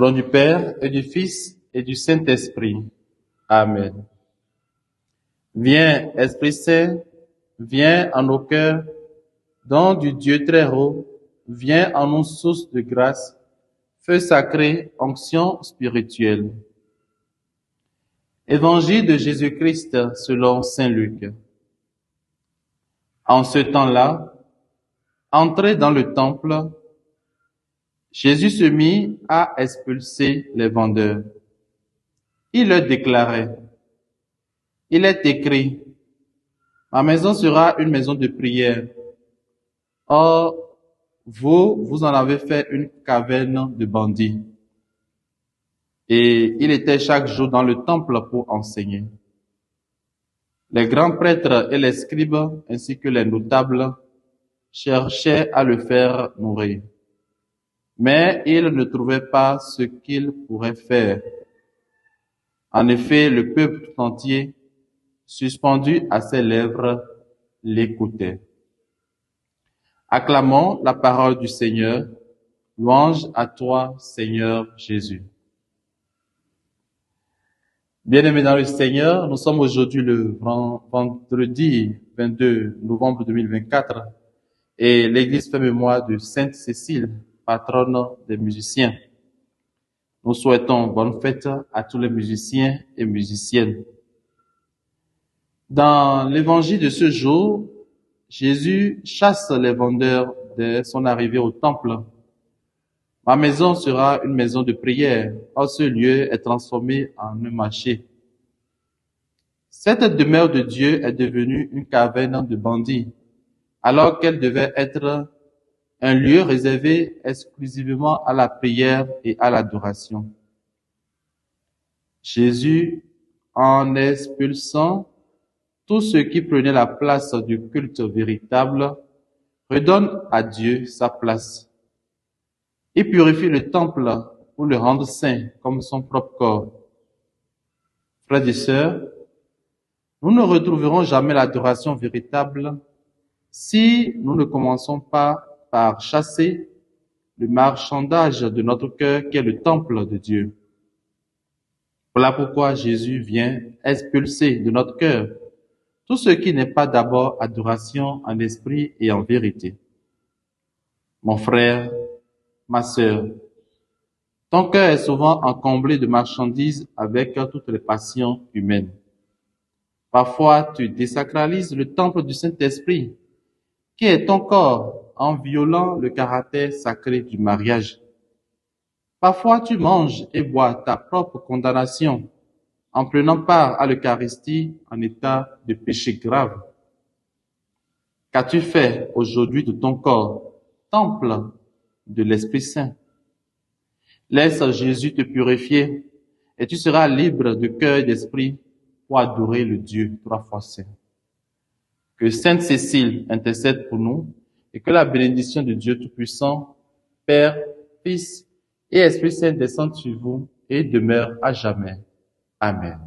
nom du Père et du Fils et du Saint-Esprit. Amen. Viens, Esprit Saint, viens en nos cœurs, don du Dieu très haut, viens en nous source de grâce, feu sacré, onction spirituelle. Évangile de Jésus-Christ selon saint Luc. En ce temps-là, entré dans le temple, Jésus se mit à expulser les vendeurs. Il leur déclarait: il est écrit, ma maison sera une maison de prière. Or, vous en avez fait une caverne de bandits. Et il était chaque jour dans le temple pour enseigner. Les grands prêtres et les scribes, ainsi que les notables, cherchaient à le faire mourir. Mais ils ne trouvaient pas ce qu'ils pourraient faire. En effet, le peuple tout entier, suspendu à ses lèvres, l'écoutait. Acclamons la parole du Seigneur. Louange à toi, Seigneur Jésus. Bien-aimés dans le Seigneur, nous sommes aujourd'hui le vendredi 22 novembre 2024 et l'Église fait mémoire de Sainte Cécile, patronne des musiciens. Nous souhaitons bonne fête à tous les musiciens et musiciennes. Dans l'évangile de ce jour, Jésus chasse les vendeurs dès son arrivée au temple. Ma maison sera une maison de prière. Or, ce lieu est transformé en un marché. Cette demeure de Dieu est devenue une caverne de bandits, alors qu'elle devait être un lieu réservé exclusivement à la prière et à l'adoration. Jésus, en expulsant tous ceux qui prenaient la place du culte véritable, redonne à Dieu sa place. Il purifie le temple pour le rendre saint comme son propre corps. Frères et sœurs, nous ne retrouverons jamais l'adoration véritable si nous ne commençons pas par chasser le marchandage de notre cœur qui est le temple de Dieu. Voilà pourquoi Jésus vient expulser de notre cœur tout ce qui n'est pas d'abord adoration en esprit et en vérité. Mon frère, ma sœur, ton cœur est souvent encombré de marchandises avec toutes les passions humaines. Parfois, tu désacralises le temple du Saint-Esprit, qui est ton corps, en violant le caractère sacré du mariage. Parfois, tu manges et bois ta propre condamnation, en prenant part à l'Eucharistie en état de péché grave. Qu'as-tu fait aujourd'hui de ton corps, temple de l'Esprit Saint? Laisse Jésus te purifier et tu seras libre de cœur et d'esprit pour adorer le Dieu 3 fois saint. Que Sainte Cécile intercède pour nous et que la bénédiction de Dieu Tout-Puissant, Père, Fils et Esprit Saint descende sur vous et demeure à jamais. Amen.